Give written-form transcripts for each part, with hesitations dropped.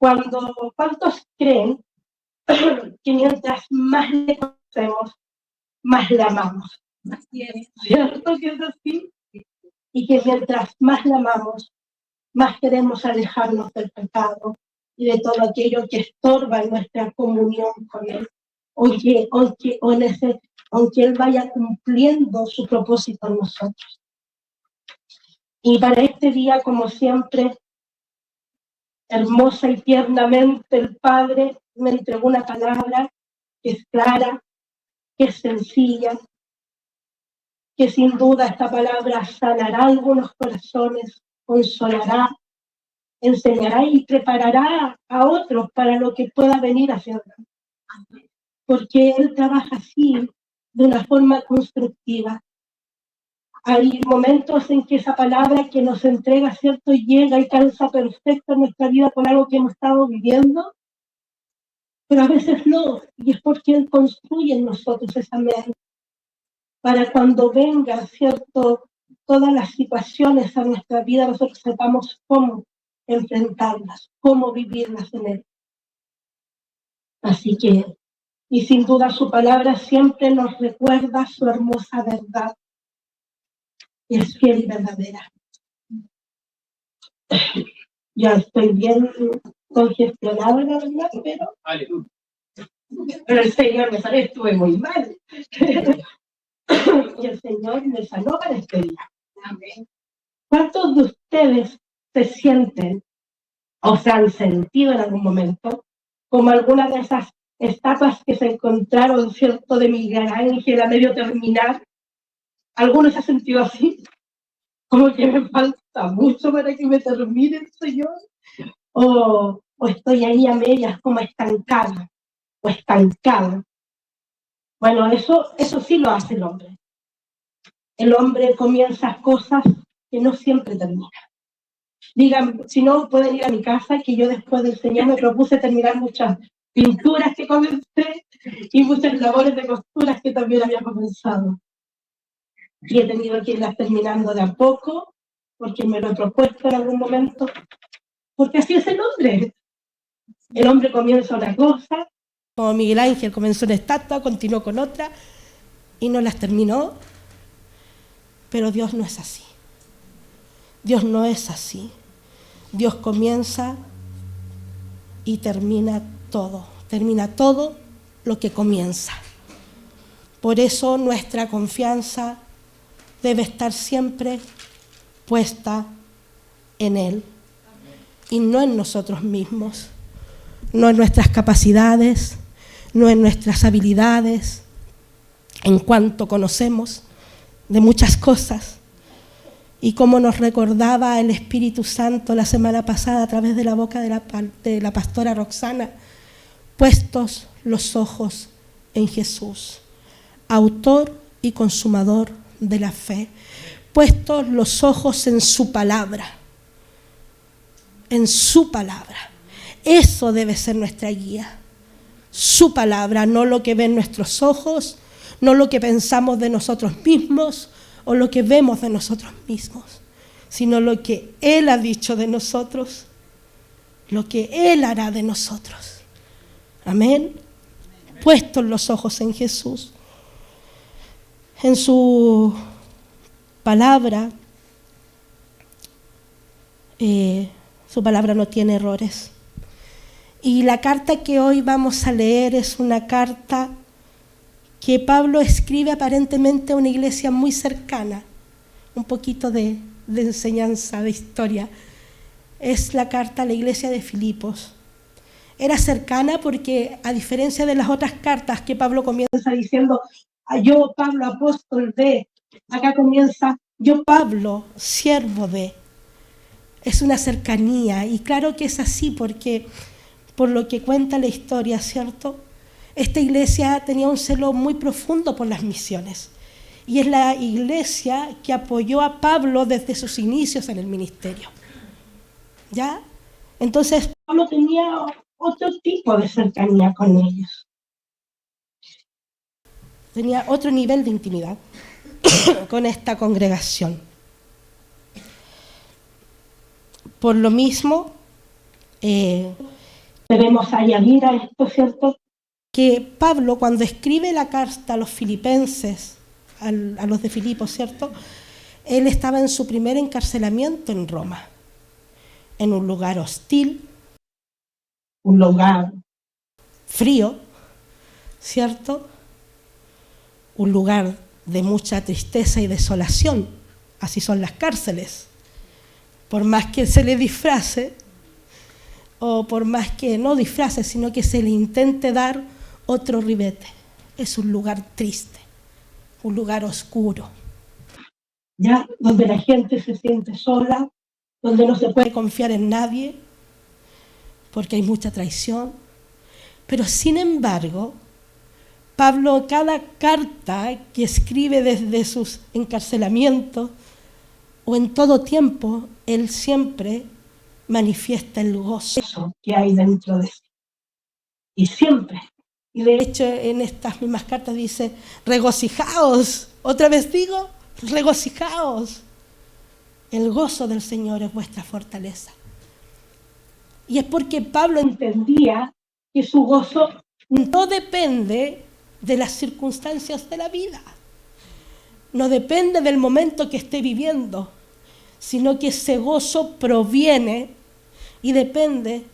¿Cuántos creen que mientras más le conocemos, más le amamos? ¿Cierto que es así? Y que mientras más la amamos, más queremos alejarnos del pecado y de todo aquello que estorba en nuestra comunión con Él, aunque Él vaya cumpliendo su propósito en nosotros. Y para este día, como siempre, hermosa y tiernamente el Padre me entregó una palabra que es clara, que es sencilla, que sin duda esta palabra sanará algunos corazones, consolará, enseñará y preparará a otros para lo que pueda venir hacia adelante. Porque Él trabaja así, de una forma constructiva. Hay momentos en que esa palabra que nos entrega, ¿cierto?, llega y calza perfecto en nuestra vida con algo que hemos estado viviendo, pero a veces no, y es porque Él construye en nosotros esa mente, para cuando vengan, ¿cierto?, todas las situaciones a nuestra vida, nosotros sepamos cómo enfrentarlas, cómo vivirlas en Él. Así que, y sin duda su palabra siempre nos recuerda su hermosa verdad, y es fiel y verdadera. Ya estoy bien congestionada, la verdad, pero el Señor me sanó, estuve muy mal. Y el Señor me sanó para este día. Amén. ¿Cuántos de ustedes se sienten o se han sentido en algún momento como alguna de esas etapas que se encontraron, ¿cierto?, de Miguel Ángel a medio terminar? ¿Algunos se han sentido así? Como que me falta mucho para que me termine el Señor. O estoy ahí a medias como estancada o estancado. Bueno, eso sí lo hace el hombre. El hombre comienza cosas que no siempre termina. Digan, si no, pueden ir a mi casa, que yo después del Señor me propuse terminar muchas pinturas que comencé y muchas labores de costuras que también había comenzado. Y he tenido que irlas terminando de a poco, porque me lo he propuesto en algún momento, porque así es el hombre. El hombre comienza una cosa, como Miguel Ángel comenzó una estatua, continuó con otra y no las terminó, pero Dios no es así. Dios no es así. Dios comienza y termina todo lo que comienza. Por eso nuestra confianza debe estar siempre puesta en Él y no en nosotros mismos, no en nuestras capacidades, no en nuestras habilidades, en cuanto conocemos de muchas cosas. Y como nos recordaba el Espíritu Santo la semana pasada a través de la boca de la pastora Roxana, puestos los ojos en Jesús, autor y consumador de la fe, puestos los ojos en su palabra, en su palabra. Eso debe ser nuestra guía, su palabra, no lo que ven nuestros ojos, no lo que pensamos de nosotros mismos o lo que vemos de nosotros mismos, sino lo que Él ha dicho de nosotros, lo que Él hará de nosotros. Amén. Puestos los ojos en Jesús, en su palabra. Su palabra no tiene errores. Y la carta que hoy vamos a leer es una carta que Pablo escribe aparentemente a una iglesia muy cercana. Un poquito de enseñanza, de historia. Es la carta a la iglesia de Filipos. Era cercana porque, a diferencia de las otras cartas que Pablo comienza diciendo, yo Pablo, apóstol de, acá comienza, yo Pablo, siervo de. Es una cercanía, y claro que es así porque, por lo que cuenta la historia, ¿cierto? Esta iglesia tenía un celo muy profundo por las misiones, y es la iglesia que apoyó a Pablo desde sus inicios en el ministerio. ¿Ya? Entonces, Pablo tenía otro tipo de cercanía con ellos. Tenía otro nivel de intimidad con esta congregación. Por lo mismo, Debemos añadir a esto, ¿cierto?, que Pablo, cuando escribe la carta a los filipenses, a los de Filipos, ¿cierto?, él estaba en su primer encarcelamiento en Roma, en un lugar hostil, un lugar frío, ¿cierto?, un lugar de mucha tristeza y desolación. Así son las cárceles. Por más que se le disfrace, o por más que no disfrace, sino que se le intente dar otro ribete. Es un lugar triste, un lugar oscuro. Ya, donde la gente se siente sola, donde no se puede confiar en nadie, porque hay mucha traición. Pero sin embargo, Pablo, cada carta que escribe desde sus encarcelamientos, o en todo tiempo, él siempre manifiesta el gozo que hay dentro de sí. Y siempre. Y de hecho, en estas mismas cartas dice, regocijaos. Otra vez digo, regocijaos. El gozo del Señor es vuestra fortaleza. Y es porque Pablo entendía que su gozo no depende de las circunstancias de la vida. No depende del momento que esté viviendo, sino que ese gozo proviene y depende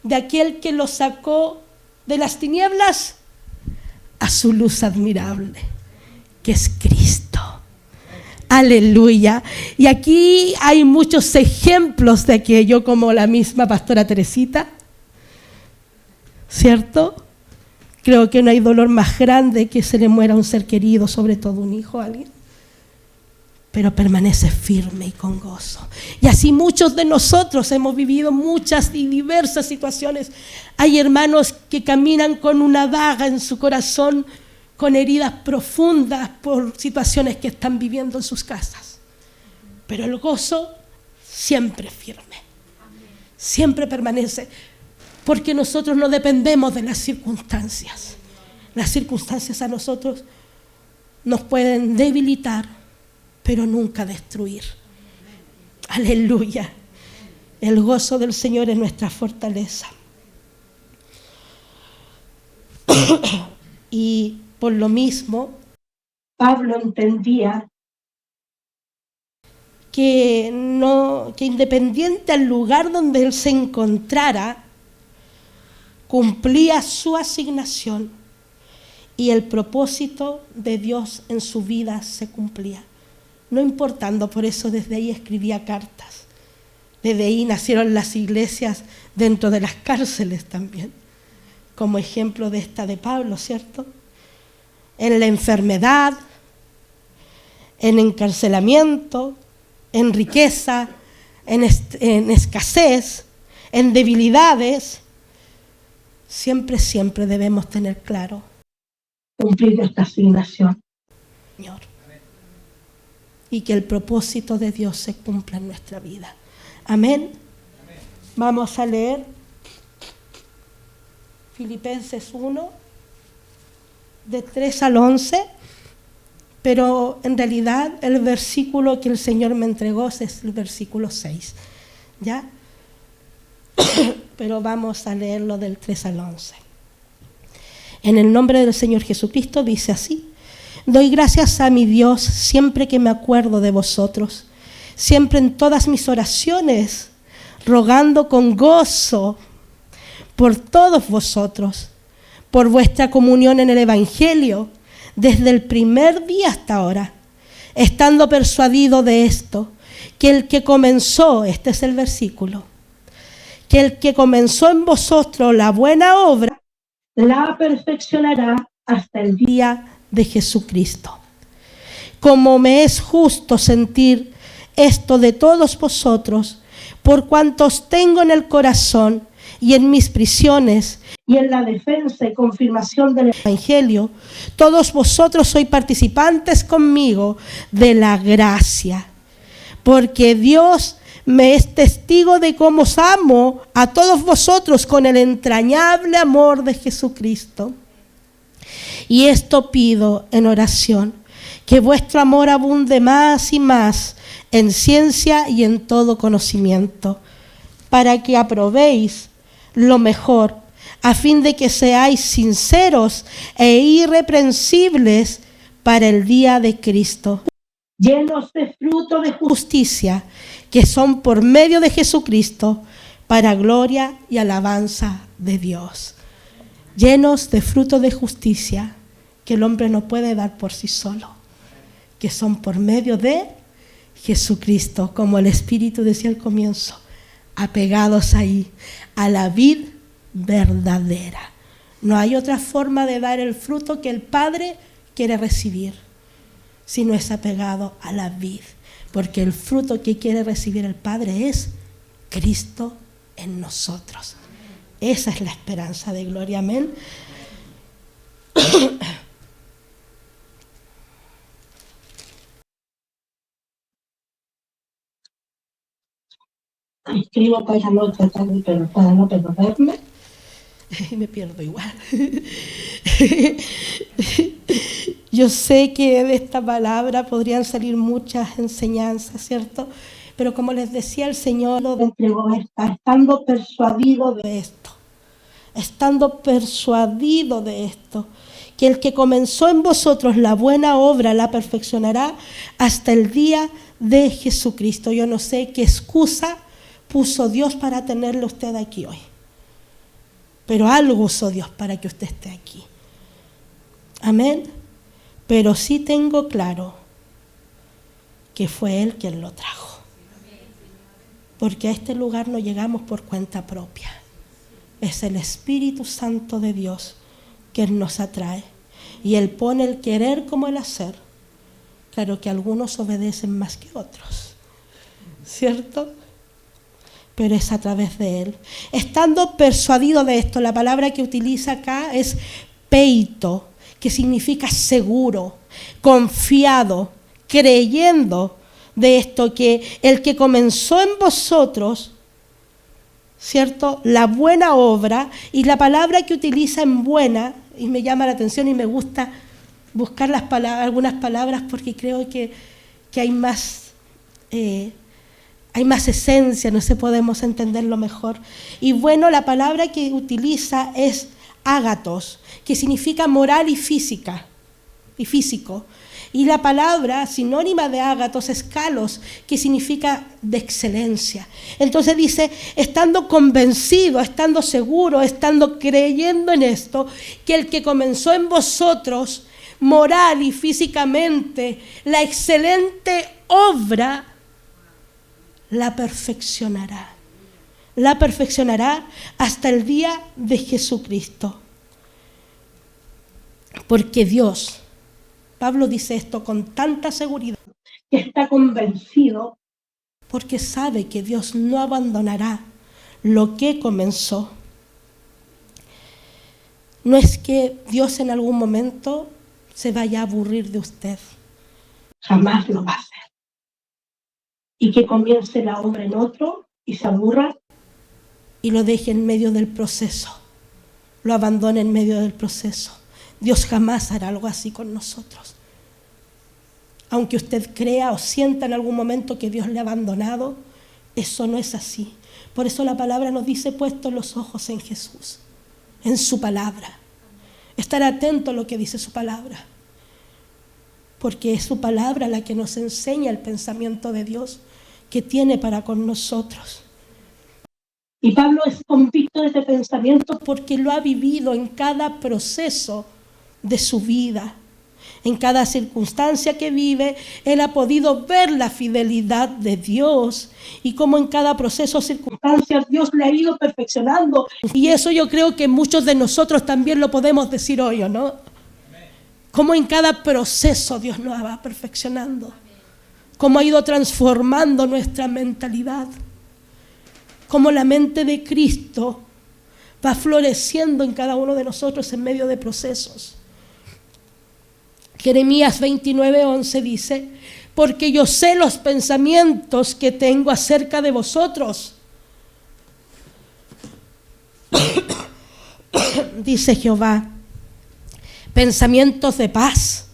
de aquel que lo sacó de las tinieblas a su luz admirable, que es Cristo. Aleluya. Y aquí hay muchos ejemplos de aquello, como la misma pastora Teresita, ¿cierto? Creo que no hay dolor más grande que se le muera a un ser querido, sobre todo un hijo a alguien. Pero permanece firme y con gozo. Y así muchos de nosotros hemos vivido muchas y diversas situaciones. Hay hermanos que caminan con una daga en su corazón, con heridas profundas por situaciones que están viviendo en sus casas. Pero el gozo siempre firme, siempre permanece, porque nosotros no dependemos de las circunstancias. Las circunstancias a nosotros nos pueden debilitar, pero nunca destruir. Aleluya. El gozo del Señor es nuestra fortaleza. Y por lo mismo, Pablo entendía que independiente al lugar donde él se encontrara, cumplía su asignación y el propósito de Dios en su vida se cumplía. No importando, por eso desde ahí escribía cartas. Desde ahí nacieron las iglesias dentro de las cárceles también, como ejemplo de esta de Pablo, ¿cierto? En la enfermedad, en encarcelamiento, en riqueza, en escasez, en debilidades, siempre debemos tener claro cumplir esta asignación, Señor, y que el propósito de Dios se cumpla en nuestra vida. Amén. Vamos a leer Filipenses 1, de 3 al 11, pero en realidad el versículo que el Señor me entregó es el versículo 6, ¿ya? Pero vamos a leerlo del 3 al 11. En el nombre del Señor Jesucristo dice así: doy gracias a mi Dios siempre que me acuerdo de vosotros, siempre en todas mis oraciones, rogando con gozo por todos vosotros, por vuestra comunión en el Evangelio, desde el primer día hasta ahora, estando persuadido de esto, que el que comenzó, este es el versículo, que el que comenzó en vosotros la buena obra, la perfeccionará hasta el día de Jesucristo. Como me es justo sentir esto de todos vosotros, por cuantos tengo en el corazón y en mis prisiones y en la defensa y confirmación del Evangelio, todos vosotros sois participantes conmigo de la gracia, porque Dios me es testigo de cómo os amo a todos vosotros con el entrañable amor de Jesucristo. Y esto pido en oración, que vuestro amor abunde más y más en ciencia y en todo conocimiento, para que aprobéis lo mejor, a fin de que seáis sinceros e irreprensibles para el día de Cristo, llenos de fruto de justicia, que son por medio de Jesucristo, para gloria y alabanza de Dios. Llenos de fruto de justicia, que el hombre no puede dar por sí solo, que son por medio de Jesucristo, como el Espíritu decía al comienzo, apegados ahí a la vid verdadera. No hay otra forma de dar el fruto que el Padre quiere recibir, si no es apegado a la vid, porque el fruto que quiere recibir el Padre es Cristo en nosotros. Esa es la esperanza de gloria, amén. Escribo para no tratar pero para no perderme. Y me pierdo igual. Yo sé que de esta palabra podrían salir muchas enseñanzas, ¿cierto? Pero como les decía, el Señor lo entregó estando persuadido de esto. Estando persuadido de esto, que el que comenzó en vosotros la buena obra la perfeccionará hasta el día de Jesucristo. Yo no sé qué excusa puso Dios para tenerlo usted aquí hoy, pero algo usó Dios para que usted esté aquí. Amén. Pero sí tengo claro que fue Él quien lo trajo, porque a este lugar no llegamos por cuenta propia. Es el Espíritu Santo de Dios que nos atrae. Y Él pone el querer como el hacer. Claro que algunos obedecen más que otros, ¿cierto? Pero es a través de Él. Estando persuadido de esto, la palabra que utiliza acá es peito, que significa seguro, confiado, creyendo de esto, que el que comenzó en vosotros, ¿cierto?, la buena obra, y la palabra que utiliza en buena, y me llama la atención y me gusta buscar las palabras, algunas palabras, porque creo que hay más esencia, no sé, podemos entenderlo mejor. Y bueno, la palabra que utiliza es ágatos, que significa moral y física, y físico. Y la palabra sinónima de ágatos es kalos, que significa de excelencia. Entonces dice, estando convencido, estando seguro, estando creyendo en esto, que el que comenzó en vosotros, moral y físicamente, la excelente obra, la perfeccionará. La perfeccionará hasta el día de Jesucristo. Porque Dios, Pablo dice esto con tanta seguridad, que está convencido, porque sabe que Dios no abandonará lo que comenzó. No es que Dios en algún momento se vaya a aburrir de usted. jamás lo va a hacer. Y que comience la obra en otro y se aburra Y lo deje en medio del proceso, lo abandone en medio del proceso. Dios jamás hará algo así con nosotros. Aunque usted crea o sienta en algún momento que Dios le ha abandonado, eso no es así. Por eso la palabra nos dice, puestos los ojos en Jesús, en su palabra. Estar atento a lo que dice su palabra, porque es su palabra la que nos enseña el pensamiento de Dios que tiene para con nosotros. Y Pablo es convicto de ese pensamiento Porque lo ha vivido en cada proceso de su vida. En cada circunstancia que vive, Él ha podido ver la fidelidad de Dios y cómo en cada proceso o circunstancia Dios le ha ido perfeccionando. Y eso yo creo que muchos de nosotros también lo podemos decir hoy, ¿o no? Cómo en cada proceso Dios nos va perfeccionando. Cómo ha ido transformando nuestra mentalidad. Cómo la mente de Cristo va floreciendo en cada uno de nosotros en medio de procesos. Jeremías 29:11 dice, porque yo sé los pensamientos que tengo acerca de vosotros, dice Jehová, pensamientos de paz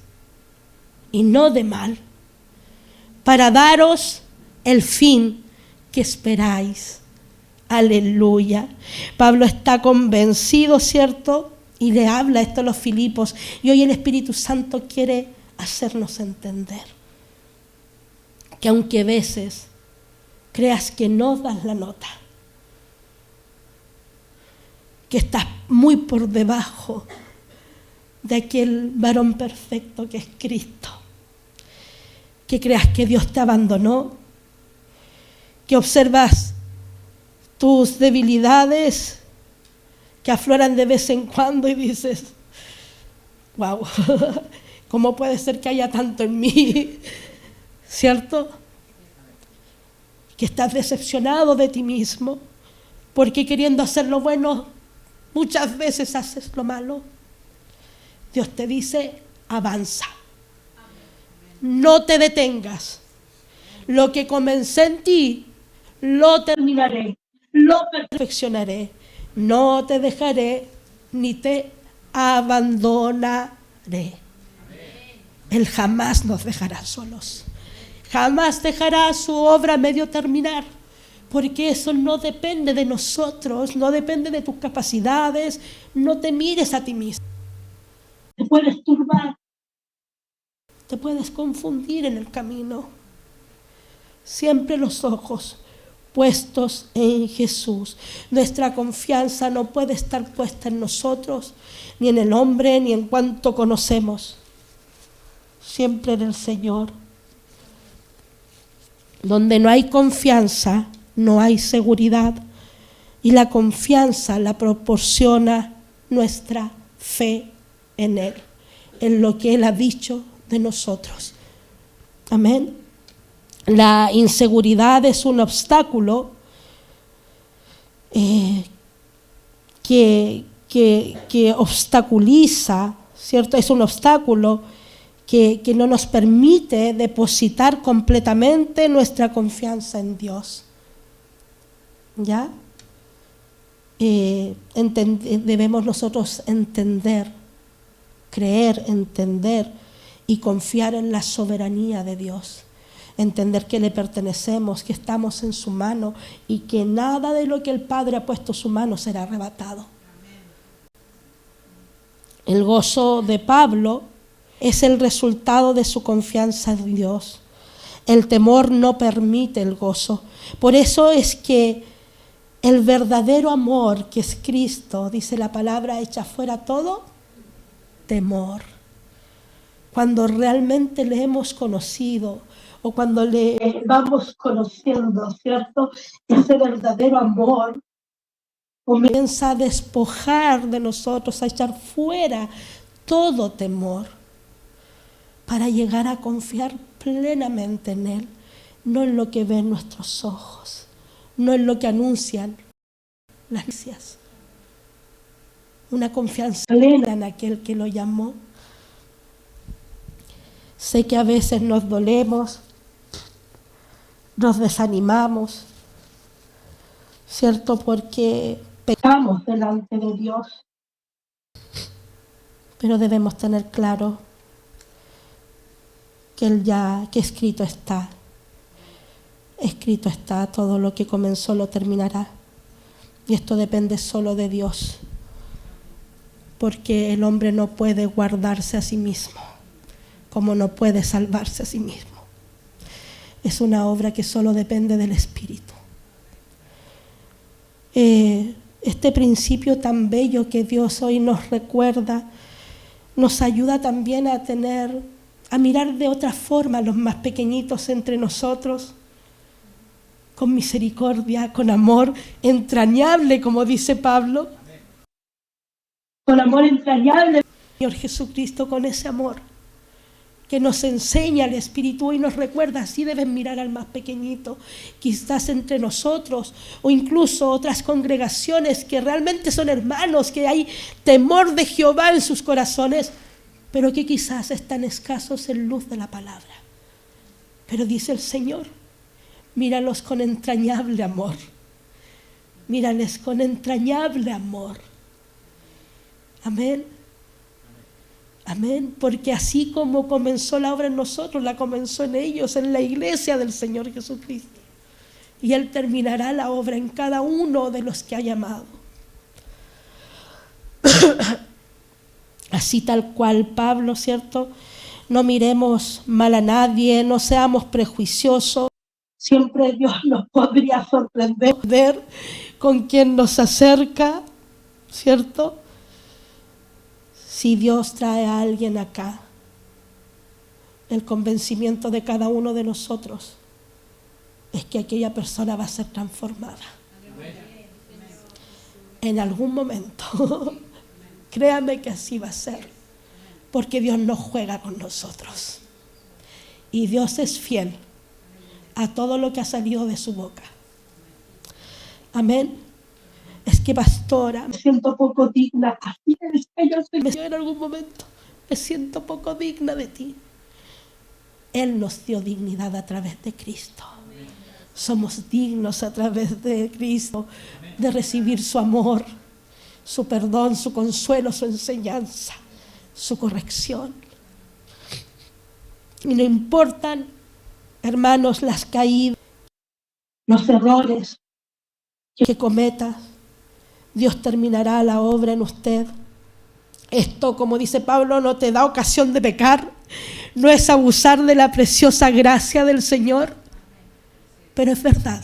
y no de mal, para daros el fin que esperáis. Aleluya. Pablo está convencido, ¿cierto? Y le habla esto a los Filipos. Y hoy el Espíritu Santo quiere hacernos entender que aunque a veces creas que no das la nota, que estás muy por debajo de aquel varón perfecto que es Cristo, que creas que Dios te abandonó, que observas tus debilidades que afloran de vez en cuando y dices, wow, ¿cómo puede ser que haya tanto en mí? ¿Cierto? Que estás decepcionado de ti mismo, porque queriendo hacer lo bueno, muchas veces haces lo malo. Dios te dice, avanza. No te detengas. Lo que comencé en ti, lo terminaré, lo perfeccionaré. No te dejaré ni te abandonaré. Él jamás nos dejará solos. Jamás dejará su obra a medio terminar, porque eso no depende de nosotros, no depende de tus capacidades. No te mires a ti mismo. Te puedes turbar, te puedes confundir en el camino. Siempre los ojos puestos en Jesús. Nuestra confianza no puede estar puesta en nosotros, ni en el hombre, ni en cuanto conocemos. Siempre en el Señor. Donde no hay confianza, no hay seguridad. Y la confianza la proporciona nuestra fe en Él, en lo que Él ha dicho de nosotros. Amén. La inseguridad es un obstáculo que obstaculiza, ¿cierto? Es un obstáculo que no nos permite depositar completamente nuestra confianza en Dios. ¿Ya? Debemos nosotros entender, creer, entender y confiar en la soberanía de Dios. Entender que le pertenecemos, que estamos en su mano y que nada de lo que el Padre ha puesto en su mano será arrebatado. El gozo de Pablo es el resultado de su confianza en Dios. El temor no permite el gozo. Por eso es que el verdadero amor, que es Cristo, dice la palabra, echa fuera todo temor. Cuando realmente le hemos conocido, o cuando le vamos conociendo, ¿cierto? Ese verdadero amor comienza a despojar de nosotros, a echar fuera todo temor, para llegar a confiar plenamente en Él, no en lo que ven nuestros ojos, no en lo que anuncian las noticias. Una confianza plena en aquel que lo llamó. Sé que a veces nos dolemos, nos desanimamos, ¿cierto? Porque pecamos delante de Dios. Pero debemos tener claro que escrito está. Escrito está, todo lo que comenzó lo terminará. Y esto depende solo de Dios, porque el hombre no puede guardarse a sí mismo, como no puede salvarse a sí mismo. Es una obra que solo depende del Espíritu. Este principio tan bello que Dios hoy nos recuerda, nos ayuda también a mirar de otra forma a los más pequeñitos entre nosotros, con misericordia, con amor entrañable, como dice Pablo. Con amor entrañable, Señor Jesucristo, con ese amor que nos enseña el Espíritu y nos recuerda, así deben mirar al más pequeñito, quizás entre nosotros o incluso otras congregaciones que realmente son hermanos, que hay temor de Jehová en sus corazones, pero que quizás están escasos en luz de la palabra. Pero dice el Señor, míralos con entrañable amor, mírales con entrañable amor. Amén. Amén, porque así como comenzó la obra en nosotros, la comenzó en ellos, en la iglesia del Señor Jesucristo. y Él terminará la obra en cada uno de los que ha llamado. Así tal cual Pablo, ¿cierto? No miremos mal a nadie, no seamos prejuiciosos. Siempre Dios nos podría sorprender con quien nos acerca, ¿cierto? Si Dios trae a alguien acá, el convencimiento de cada uno de nosotros es que aquella persona va a ser transformada. En algún momento. Créame que así va a ser, porque Dios no juega con nosotros. Y Dios es fiel a todo lo que ha salido de su boca. Amén. Es que, pastora, me siento poco digna. Así es que yo en algún momento me siento poco digna de ti. Él nos dio dignidad a través de Cristo. Somos dignos a través de Cristo de recibir su amor, su perdón, su consuelo, su enseñanza, su corrección. Y no importan, hermanos, las caídas, los errores que cometas, Dios terminará la obra en usted. Esto, como dice Pablo, no te da ocasión de pecar, no es abusar de la preciosa gracia del Señor, pero es verdad.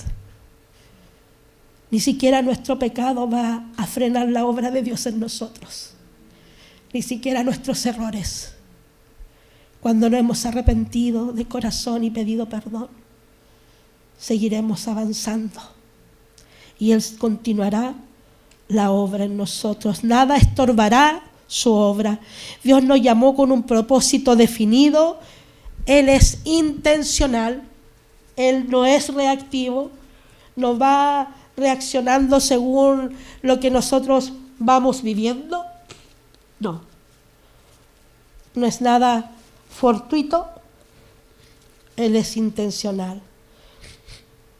Ni siquiera nuestro pecado va a frenar la obra de Dios en nosotros. Ni siquiera nuestros errores. Cuando no hemos arrepentido de corazón y pedido perdón, seguiremos avanzando. Y Él continuará la obra en nosotros. Nada estorbará su obra. Dios nos llamó con un propósito definido. Él es intencional. Él no es reactivo. No va reaccionando según lo que nosotros vamos viviendo. No. No es nada fortuito. Él es intencional.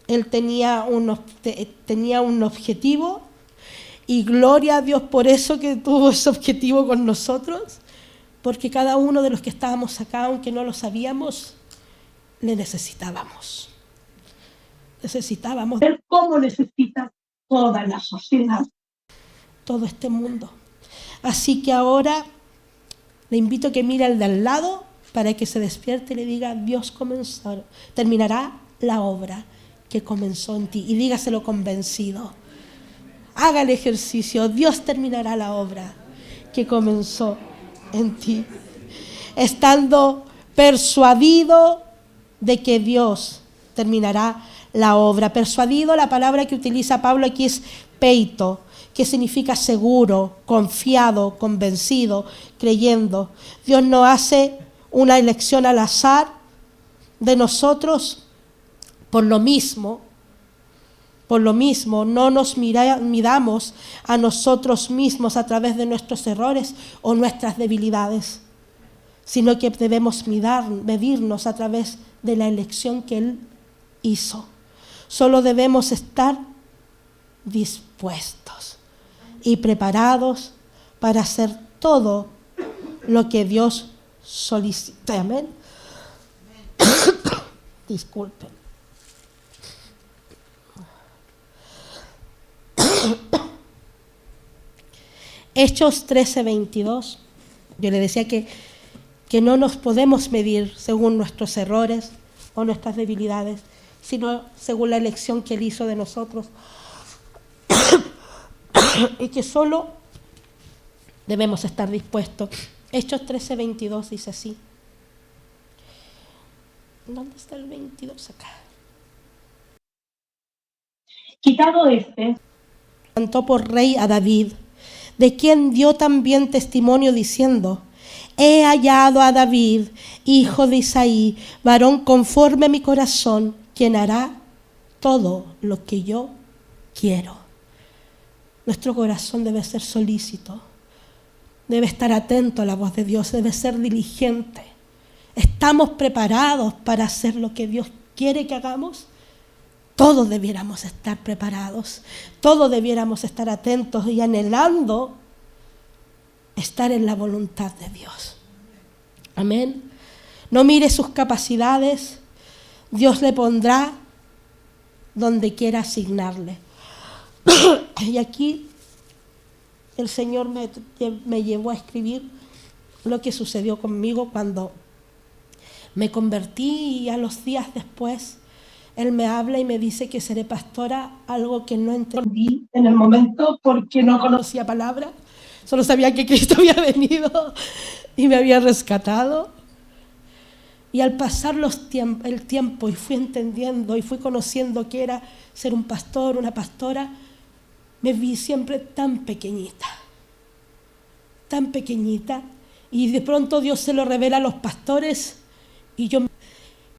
Él tenía un objetivo y gloria a Dios por eso que tuvo ese objetivo con nosotros, porque cada uno de los que estábamos acá, aunque no lo sabíamos, le necesitábamos. Necesitábamos ver cómo necesita toda la sociedad, todo este mundo. Así que ahora le invito a que mire al de al lado para que se despierte y le diga: Dios terminará la obra que comenzó en ti. Y dígaselo convencido. Haga el ejercicio. Dios terminará la obra que comenzó en ti. Estando persuadido de que Dios terminará la obra. Persuadido, la palabra que utiliza Pablo aquí es peito, que significa seguro, confiado, convencido, creyendo. Dios no hace una elección al azar de nosotros. Por lo mismo, no nos midamos a nosotros mismos a través de nuestros errores o nuestras debilidades, sino que debemos medirnos a través de la elección que Él hizo. Solo debemos estar dispuestos y preparados para hacer todo lo que Dios solicita. Amén. Disculpen. Hechos 13:22. Yo le decía que no nos podemos medir según nuestros errores o nuestras debilidades, sino según la elección que Él hizo de nosotros. Y que solo debemos estar dispuestos. Hechos 13:22 dice así. ¿Dónde está el 22 acá? Quitado este, levantó por rey a David, de quien dio también testimonio diciendo: he hallado a David, hijo de Isaí, varón conforme a mi corazón, quien hará todo lo que yo quiero. Nuestro corazón debe ser solícito, debe estar atento a la voz de Dios, debe ser diligente. ¿Estamos preparados para hacer lo que Dios quiere que hagamos? Todos debiéramos estar preparados, todos debiéramos estar atentos y anhelando estar en la voluntad de Dios. Amén. No mire sus capacidades, Dios le pondrá donde quiera asignarle. Y aquí el Señor me llevó a escribir lo que sucedió conmigo cuando me convertí, y a los días después Él me habla y me dice que seré pastora, algo que no entendí en el momento porque no conocía palabra, solo sabía que Cristo había venido y me había rescatado. Y al pasar el tiempo y fui entendiendo y fui conociendo qué era ser un pastor, una pastora, me vi siempre tan pequeñita, y de pronto Dios se lo revela a los pastores y yo me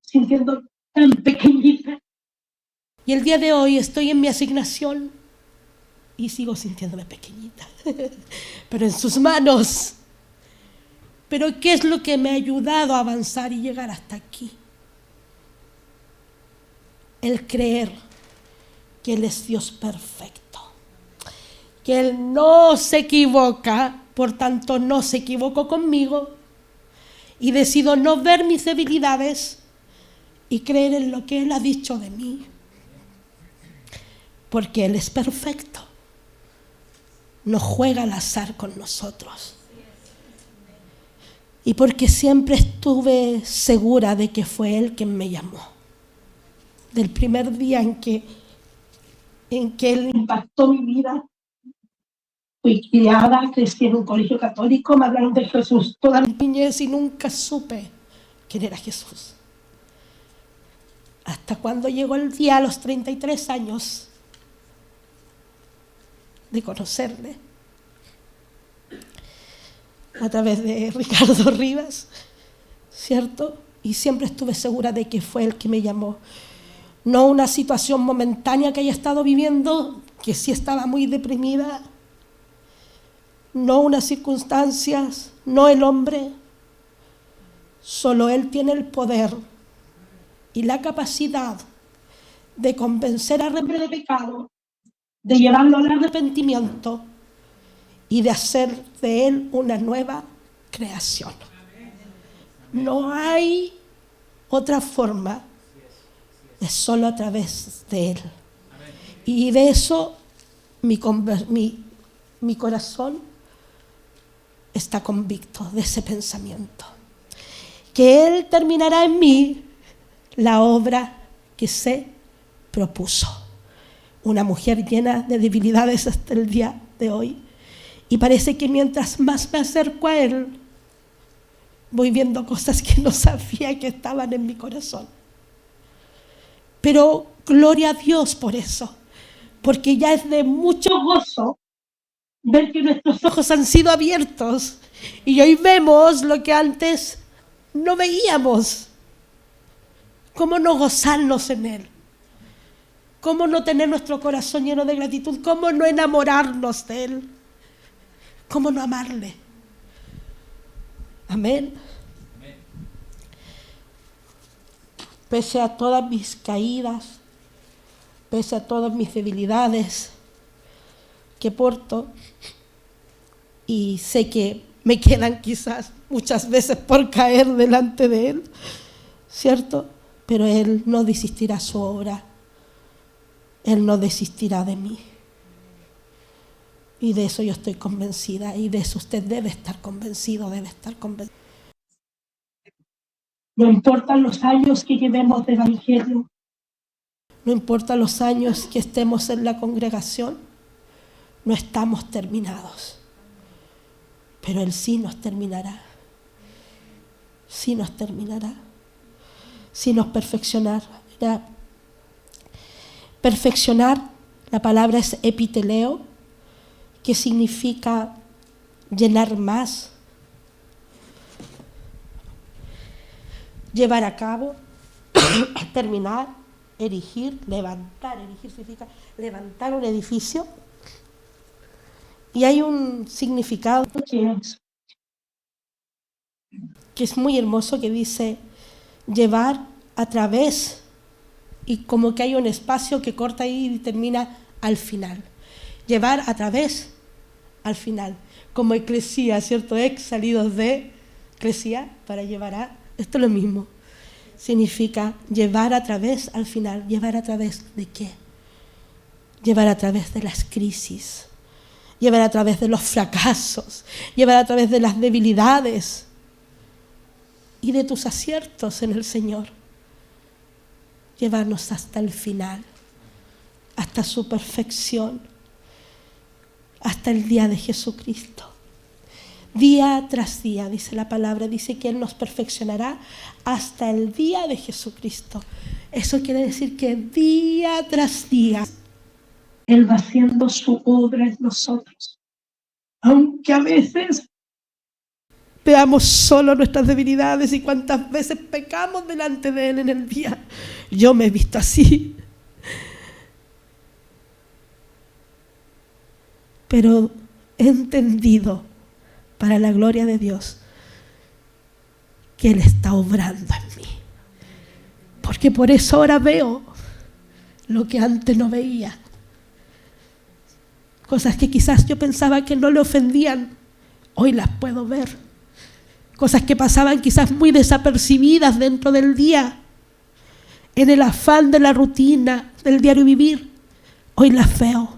sintiendo tan pequeñita. Y el día de hoy estoy en mi asignación y sigo sintiéndome pequeñita, pero en sus manos. Pero ¿qué es lo que me ha ayudado a avanzar y llegar hasta aquí? El creer que Él es Dios perfecto, que Él no se equivoca, por tanto no se equivocó conmigo, y decido no ver mis debilidades y creer en lo que Él ha dicho de mí, porque Él es perfecto, no juega al azar con nosotros. Y porque siempre estuve segura de que fue Él quien me llamó. Del primer día en que Él impactó mi vida, fui criada, crecí en un colegio católico, me hablaron de Jesús toda mi niñez y nunca supe quién era Jesús. Hasta cuando llegó el día a los 33 años de conocerle, a través de Ricardo Rivas, ¿cierto? Y siempre estuve segura de que fue Él que me llamó. No una situación momentánea que haya estado viviendo, que sí estaba muy deprimida, no unas circunstancias, no el hombre. Solo Él tiene el poder y la capacidad de convencer al hombre de pecado, de llevarlo al arrepentimiento y de hacer de él una nueva creación. No hay otra forma, es solo a través de Él. Y de eso mi corazón está convicto, de ese pensamiento. Que Él terminará en mí la obra que se propuso. Una mujer llena de debilidades hasta el día de hoy. Y parece que mientras más me acerco a Él, voy viendo cosas que no sabía que estaban en mi corazón. Pero gloria a Dios por eso, porque ya es de mucho gozo ver que nuestros ojos han sido abiertos y hoy vemos lo que antes no veíamos. ¿Cómo no gozarnos en Él? ¿Cómo no tener nuestro corazón lleno de gratitud? ¿Cómo no enamorarnos de Él? ¿Cómo no amarle? Amén. Pese a todas mis caídas, pese a todas mis debilidades que porto, y sé que me quedan quizás muchas veces por caer delante de Él, ¿cierto? Pero Él no desistirá su obra, Él no desistirá de mí. Y de eso yo estoy convencida, y de eso usted debe estar convencido, debe estar convencido. No importan los años que llevemos de evangelio, no importa los años que estemos en la congregación, no estamos terminados. Pero Él sí nos terminará, sí nos terminará, sí nos perfeccionará. Perfeccionar, la palabra es epiteleo, que significa llenar más, llevar a cabo, terminar, erigir, levantar. Erigir significa levantar un edificio. Y hay un significado que es muy hermoso, que dice llevar a través, y como que hay un espacio que corta ahí y termina al final. Llevar a través al final, como eclesía, ¿cierto? Salidos de eclesía para llevar a... Esto es lo mismo. significa llevar a través, al final, ¿llevar a través de qué? Llevar a través de las crisis, llevar a través de los fracasos, llevar a través de las debilidades y de tus aciertos en el Señor. Llevarnos hasta el final, hasta su perfección, hasta el día de Jesucristo. Día tras día, dice la palabra, dice que Él nos perfeccionará hasta el día de Jesucristo. Eso quiere decir que día tras día Él va haciendo su obra en nosotros. Aunque a veces veamos solo nuestras debilidades y cuántas veces pecamos delante de Él en el día. Yo me he visto así. Pero he entendido, para la gloria de Dios, que Él está obrando en mí. Porque por eso ahora veo lo que antes no veía. Cosas que quizás yo pensaba que no le ofendían, hoy las puedo ver. Cosas que pasaban quizás muy desapercibidas dentro del día, en el afán de la rutina, del diario vivir, hoy las veo.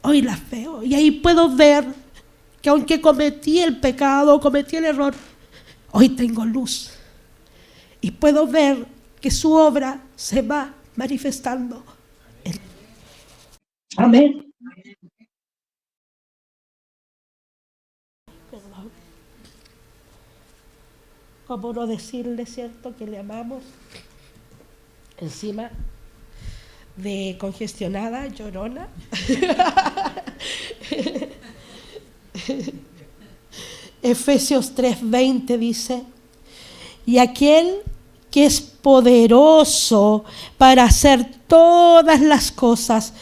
Hoy las veo. Y ahí puedo ver que aunque cometí el pecado, cometí el error, hoy tengo luz. Y puedo ver que su obra se va manifestando. Amén. Como no decirle, ¿cierto?, que le amamos. Encima de congestionada, llorona. Efesios 3:20 dice: y aquel que es poderoso para hacer todas las cosas,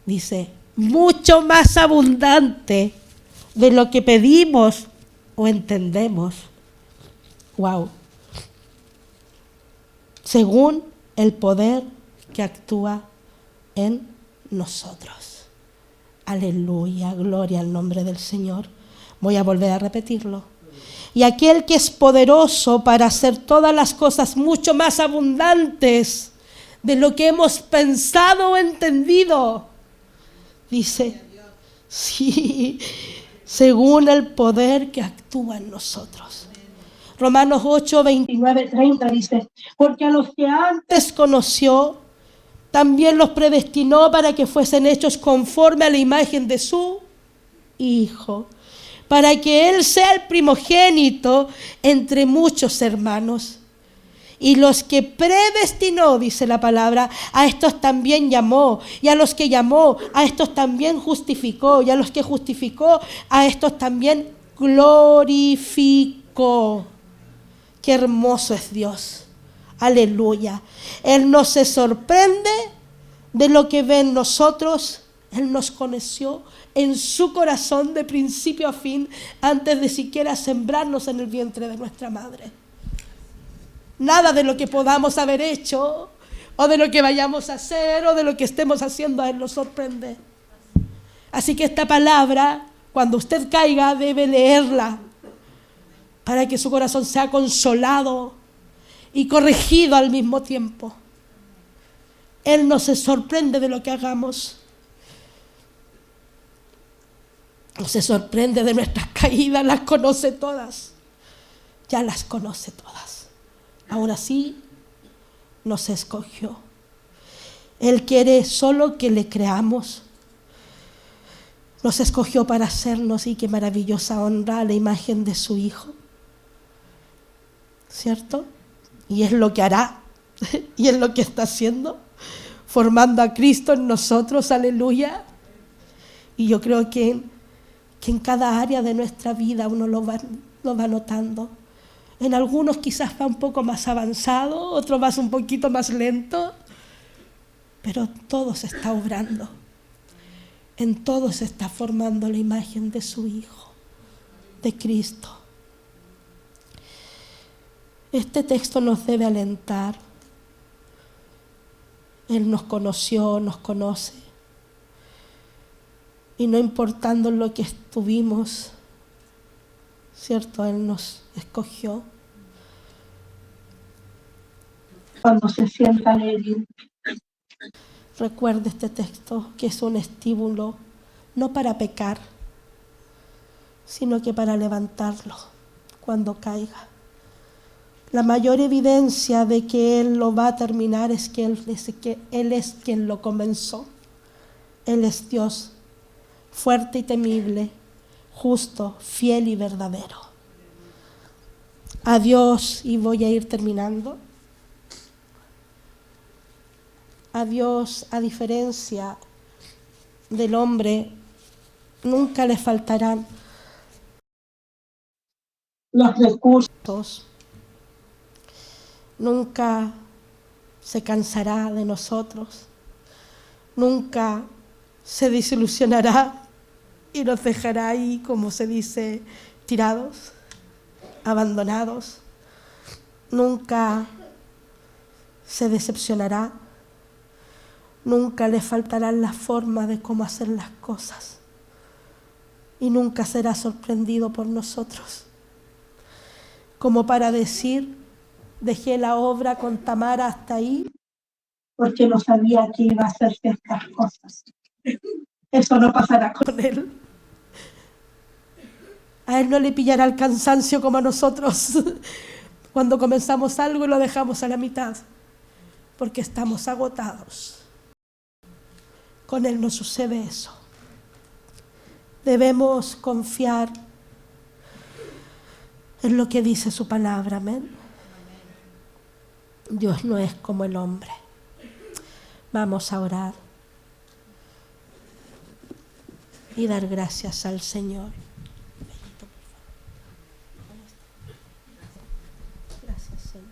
dice, mucho más abundante de lo que pedimos o entendemos. Wow. Según el poder que actúa en nosotros. Aleluya, gloria al nombre del Señor. Voy a volver a repetirlo. Y aquel que es poderoso para hacer todas las cosas mucho más abundantes de lo que hemos pensado o entendido. Dice, sí, según el poder que actúa en nosotros. Romanos 8, 29, 30 dice, porque a los que antes conoció, también los predestinó para que fuesen hechos conforme a la imagen de su Hijo, para que Él sea el primogénito entre muchos hermanos. Y los que predestinó, dice la palabra, a estos también llamó. Y a los que llamó, a estos también justificó. Y a los que justificó, a estos también glorificó. Qué hermoso es Dios. Aleluya. Él no se sorprende de lo que ve en nosotros. Él nos conoció en su corazón de principio a fin, antes de siquiera sembrarnos en el vientre de nuestra madre. Nada de lo que podamos haber hecho, o de lo que vayamos a hacer, o de lo que estemos haciendo, a Él nos sorprende. Así que esta palabra, cuando usted caiga, debe leerla, para que su corazón sea consolado y corregido al mismo tiempo. Él no se sorprende de lo que hagamos. No se sorprende de nuestras caídas, las conoce todas. Ya las conoce todas. Aún así, nos escogió. Él quiere solo que le creamos. Nos escogió para hacernos, y qué maravillosa honra, a la imagen de su Hijo. ¿Cierto? Y es lo que hará, y es lo que está haciendo, formando a Cristo en nosotros, aleluya. Y yo creo que en cada área de nuestra vida uno lo va notando. En algunos quizás va un poco más avanzado, otros va un poquito más lento, pero todo se está obrando. En todo se está formando la imagen de su Hijo, de Cristo. Este texto nos debe alentar. Él nos conoció, nos conoce. Y no importando lo que estuvimos, ¿cierto? Él nos escogió. cuando se sienta débil. Recuerde este texto, que es un estímulo no para pecar, sino que para levantarlo cuando caiga. La mayor evidencia de que Él lo va a terminar es que Él es quien lo comenzó. Él es Dios, fuerte y temible, justo, fiel y verdadero. A Dios, y voy a ir terminando, a Dios, a diferencia del hombre, nunca le faltarán los recursos. Nunca se cansará de nosotros, nunca se desilusionará y nos dejará ahí, como se dice, tirados, abandonados. Nunca se decepcionará, nunca le faltarán las formas de cómo hacer las cosas y nunca será sorprendido por nosotros. Como para decir, dejé la obra con Tamara hasta ahí porque no sabía que iba a hacer ciertas cosas. Eso no pasará con Él. A Él no le pillará el cansancio como a nosotros cuando comenzamos algo y lo dejamos a la mitad, porque estamos agotados. Con Él no sucede eso. Debemos confiar en lo que dice su palabra, amén. Dios no es como el hombre. Vamos a orar y dar gracias al Señor. Gracias, Señor.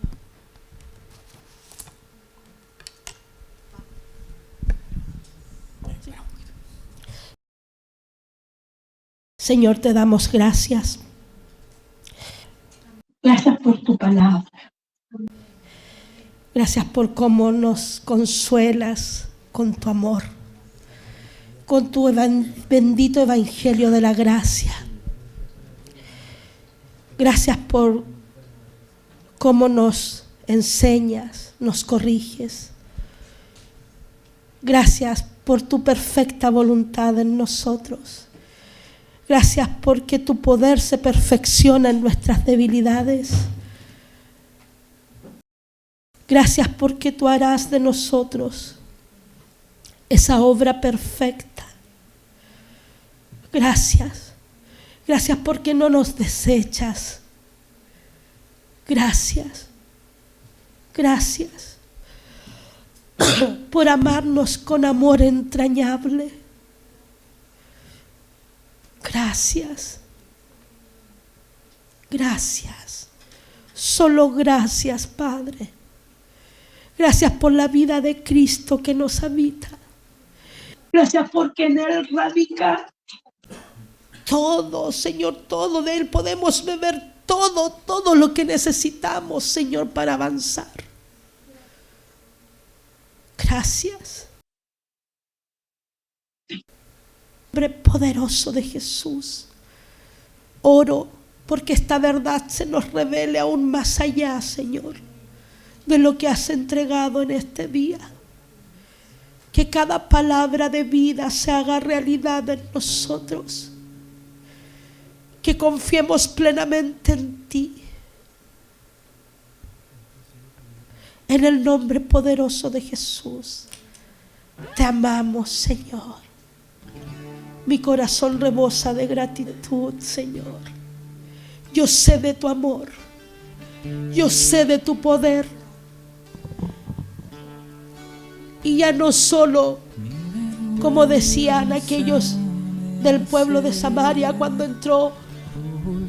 Señor, te damos gracias. Gracias por tu palabra. Gracias por cómo nos consuelas con tu amor, con tu bendito evangelio de la gracia. Gracias por cómo nos enseñas, nos corriges. Gracias por tu perfecta voluntad en nosotros. Gracias porque tu poder se perfecciona en nuestras debilidades. Gracias porque tú harás de nosotros esa obra perfecta. Gracias. Gracias porque no nos desechas. Gracias. Gracias por amarnos con amor entrañable. Gracias. Gracias. Solo gracias, Padre. Gracias por la vida de Cristo que nos habita. Gracias porque en Él radica todo, Señor, todo de Él podemos beber, todo lo que necesitamos, Señor, para avanzar. Gracias. Nombre poderoso de Jesús, oro porque esta verdad se nos revele aún más allá, Señor, de lo que has entregado en este día. Que cada palabra de vida se haga realidad en nosotros. Que confiemos plenamente en ti. En el nombre poderoso de Jesús. Te amamos, Señor. Mi corazón rebosa de gratitud, Señor. Yo sé de tu amor. Yo sé de tu poder. Y ya no solo, como decían aquellos del pueblo de Samaria cuando entró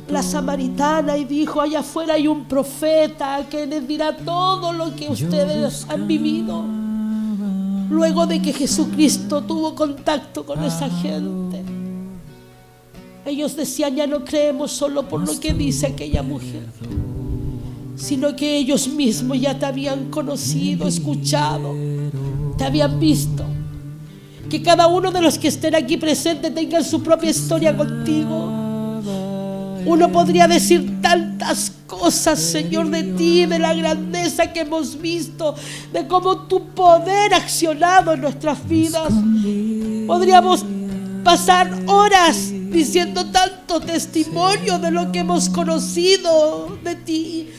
la samaritana y dijo: allá afuera hay un profeta que les dirá todo lo que ustedes han vivido. Luego de que Jesucristo tuvo contacto con esa gente, ellos decían: ya no creemos solo por lo que dice aquella mujer, sino que ellos mismos ya te habían conocido, escuchado, te habían visto. Que cada uno de los que estén aquí presentes tengan su propia historia contigo. Uno podría decir tantas cosas, Señor, de ti, de la grandeza que hemos visto, de cómo tu poder ha accionado en nuestras vidas. Podríamos pasar horas diciendo tanto testimonio de lo que hemos conocido de ti.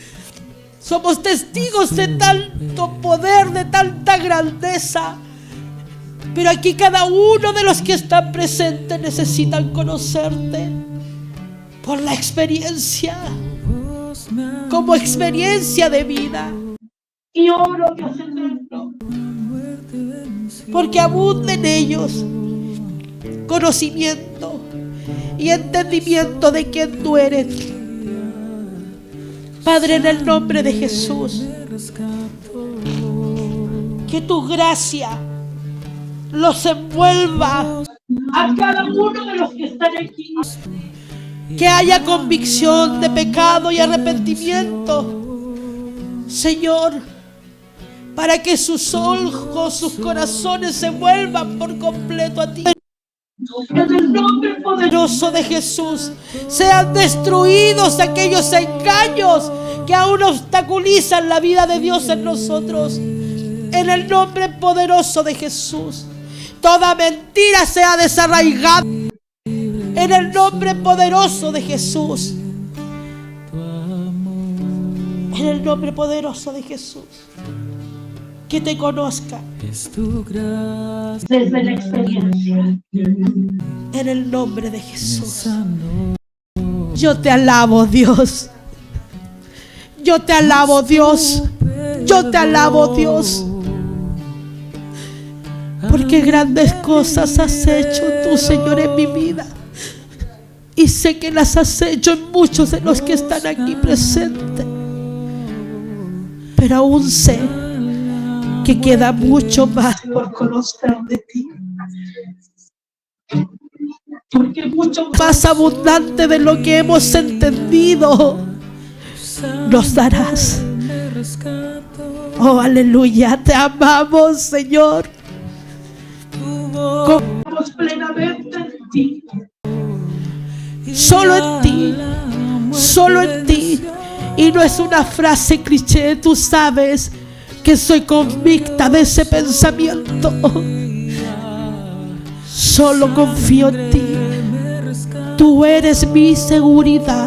Somos testigos de tanto poder, de tanta grandeza. Pero aquí cada uno de los que están presentes necesitan conocerte por la experiencia, como experiencia de vida. Y oro, Dios eterno, porque abunde en ellos conocimiento y entendimiento de quién tú eres. Padre, en el nombre de Jesús, que tu gracia los envuelva a cada uno de los que están aquí, que haya convicción de pecado y arrepentimiento, Señor, para que sus ojos, sus corazones se vuelvan por completo a ti. en el nombre Poderoso de Jesús, sean destruidos aquellos engaños que aún obstaculizan la vida de Dios en nosotros. En el nombre poderoso de Jesús, toda mentira sea desarraigada. En el nombre poderoso de Jesús. En el nombre poderoso de Jesús. Que te conozca. desde la experiencia. En el nombre de Jesús. Yo te alabo, Dios. Yo te alabo, Dios. Yo te alabo, Dios. Porque grandes cosas has hecho tú, Señor, en mi vida. Y sé que las has hecho en muchos de los que están aquí presentes. Pero aún sé que queda mucho más Por conocer de ti, porque mucho más abundante de lo que hemos entendido nos darás. Oh, aleluya, te amamos, Señor. confiamos plenamente en ti. Solo en ti, solo en ti. Y no es una frase cliché, tú sabes que soy convicta de ese pensamiento. Solo confío en ti. Tú eres mi seguridad.